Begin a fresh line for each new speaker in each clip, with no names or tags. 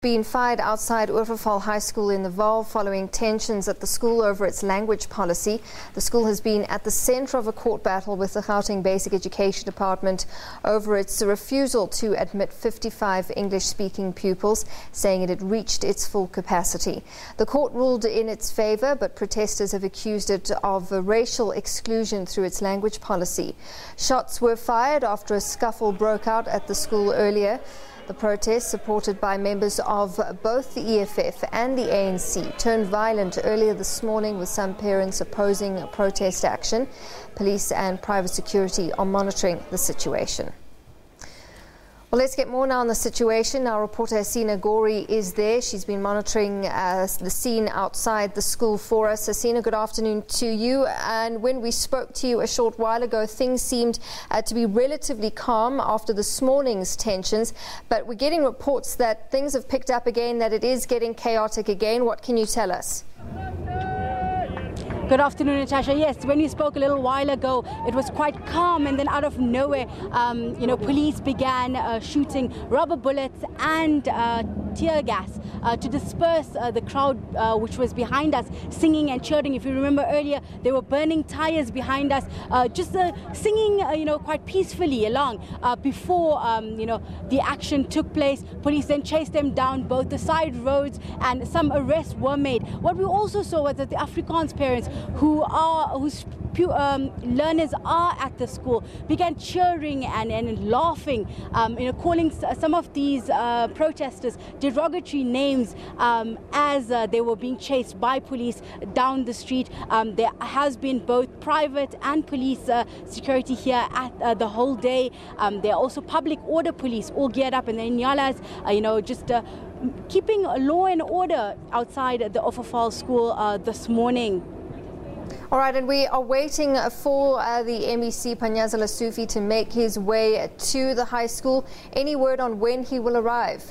Being fired outside Overvaal Highschool in the Vaal following tensions at the school over its language policy. The school has been at the centre of a court battle with the Gauteng Basic Education Department over its refusal to admit 55 English-speaking pupils, saying it had reached its full capacity. The court ruled in its favour, but protesters have accused it of racial exclusion through its language policy. Shots were fired after a scuffle broke out at the school earlier. The protest, supported by members of both the EFF and the ANC, turned violent earlier this morning with some parents opposing protest action. Police and private security are monitoring the situation. Well, let's get more now on the situation. Our reporter Hasina Gori is there. She's been monitoring the scene outside the school for us. Hasina, good afternoon to you. And when we spoke to you a short while ago, things seemed to be relatively calm after this morning's tensions. But we're getting reports that things have picked up again, that it is getting chaotic again. What can you tell us?
Good afternoon, Natasha. Yes, when we spoke a little while ago, it was quite calm, and then out of nowhere, police began shooting rubber bullets and tear gas to disperse the crowd which was behind us, singing and cheering. If you remember earlier, they were burning tires behind us, just singing, quite peacefully along before, the action took place. Police then chased them down both the side roads, and some arrests were made. What we also saw was that the Afrikaans parents whose learners are at the school began cheering and laughing, calling some of these protesters derogatory names as they were being chased by police down the street. There has been both private and police security here at the whole day. There are also public order police all geared up, and then Nyalas, keeping law and order outside the Overvaal school this morning.
All right, and we are waiting for the MEC Panyaza Sufi to make his way to the high school. Any word on when he will arrive?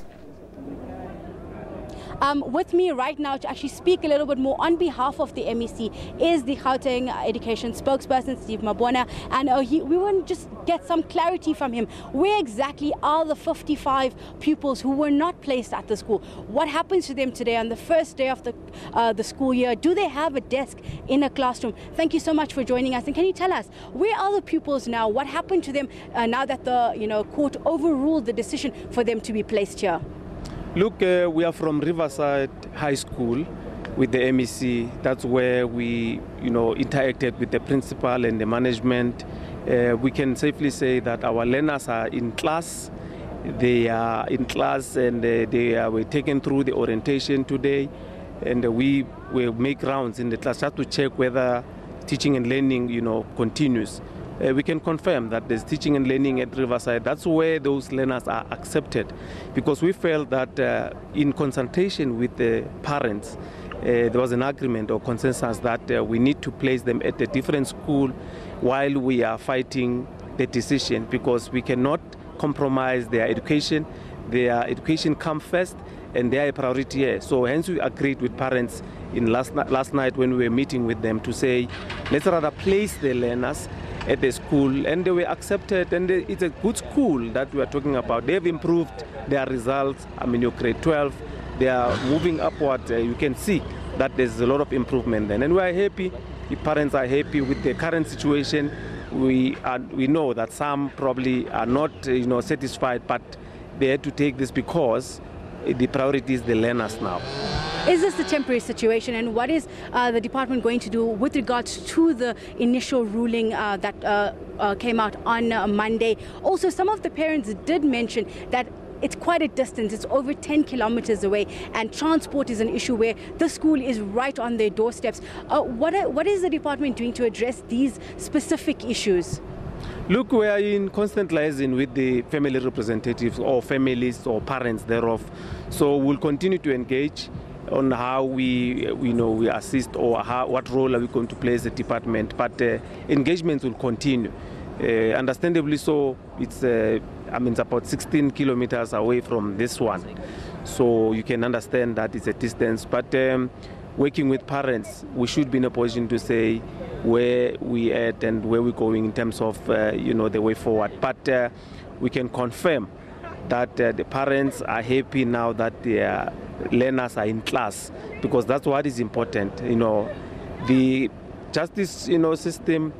With me right now to actually speak a little bit more on behalf of the MEC is the Gauteng Education spokesperson, Steve Mabona, and we want to just get some clarity from him. Where exactly are the 55 pupils who were not placed at the school? What happens to them today on the first day of the school year? Do they have a desk in a classroom? Thank you so much for joining us. And can you tell us, where are the pupils now? What happened to them now that the court overruled the decision for them to be placed here?
Look, we are from Riverside High School with the MEC. That's where we, interacted with the principal and the management. We can safely say that our learners are in class. They are in class, and they were taken through the orientation today. And we will make rounds in the class just to check whether teaching and learning, continues. We can confirm that there's teaching and learning at Riverside. That's where those learners are accepted, because we felt that in consultation with the parents, there was an agreement or consensus that we need to place them at a different school while we are fighting the decision, because we cannot compromise their education. Their education comes first, and they are a priority here. So hence we agreed with parents in last night when we were meeting with them to say, let's rather place the learners at the school, and they were accepted, and it's a good school that we are talking about. They've improved their results. Your grade 12, they are moving upward. You can see that there's a lot of improvement then, and we are happy. The parents are happy with the current situation. We know that some probably are not satisfied, but they had to take this because the priority is the learners now.
Is this a temporary situation, and what is the department going to do with regards to the initial ruling that came out on Monday? Also, some of the parents did mention that it's quite a distance. It's over 10 kilometers away, and transport is an issue where the school is right on their doorsteps. What is the department doing to address these specific issues?
Look, we are in constant liaison with the family representatives or families or parents thereof. So we'll continue to engage on how we assist, or what role are we going to play as a department. But engagements will continue. Understandably so, it's about 16 kilometers away from this one. So you can understand that it's a distance. But working with parents, we should be in a position to say where we at and where we're going in terms of the way forward. But we can confirm that the parents are happy now that their learners are in class, because that's what is important. The justice system,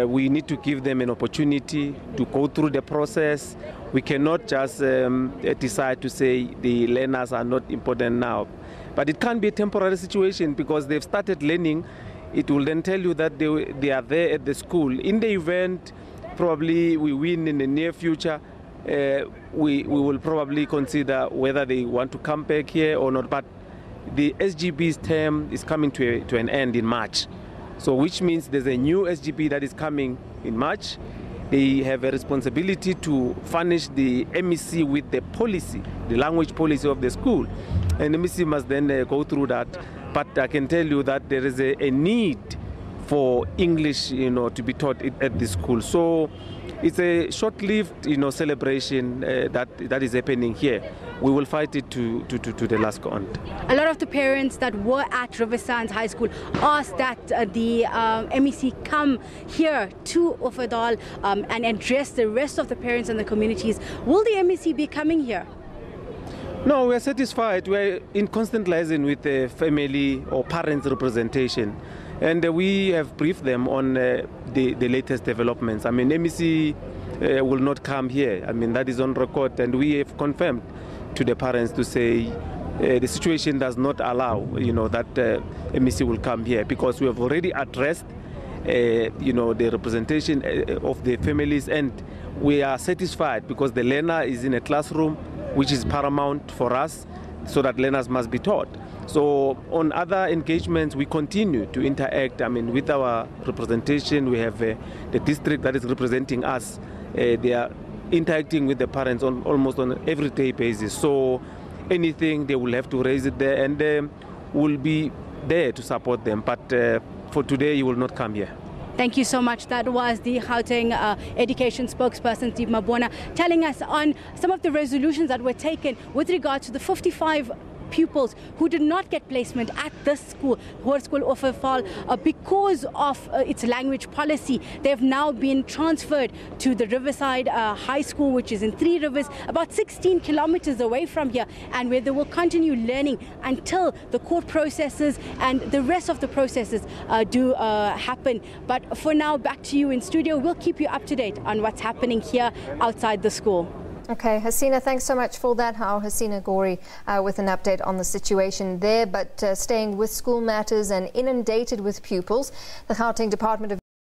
we need to give them an opportunity to go through the process. We cannot just decide to say the learners are not important now. But it can be a temporary situation, because they've started learning. It will then tell you that they are there at the school. In the event probably we win in the near future, we will probably consider whether they want to come back here or not. But the SGB's term is coming to an end in March. So which means there's a new SGB that is coming in March. They have a responsibility to furnish the MEC with the policy, the language policy of the school. And the MEC must then go through that. But I can tell you that there is a need for English, to be taught at the school. So it's a short-lived, celebration that is happening here. We will fight it to the last count.
A lot of the parents that were at Riverside High School asked that the MEC come here to Overvaal and address the rest of the parents and the communities. Will the MEC be coming here?
No, we are satisfied. We are in constant liaison with the family or parents representation. And we have briefed them on the latest developments. I mean, MEC will not come here. I mean, that is on record. And we have confirmed to the parents to say the situation does not allow, that MEC will come here, because we have already addressed, the representation of the families, and we are satisfied because the learner is in a classroom, which is paramount for us, so that learners must be taught. So on other engagements, we continue to interact, with our representation. We have the district that is representing us. They are interacting with the parents on almost on an everyday basis. So anything, they will have to raise it there, and we'll be there to support them. But for today, you will not come here.
Thank you so much. That was the Gauteng Education spokesperson, Mabona, telling us on some of the resolutions that were taken with regard to the 55 pupils who did not get placement at this school, Hoërskool Overvaal, because of its language policy. They have now been transferred to the Riverside High School, which is in 3 Rivers, about 16 kilometers away from here, and where they will continue learning until the court processes and the rest of the processes do happen. But for now, back to you in studio. We'll keep you up to date on what's happening here outside the school.
Okay, Hasina, thanks so much for that. Hasina Gori with an update on the situation there. But staying with school matters and inundated with pupils, the Gauteng Department of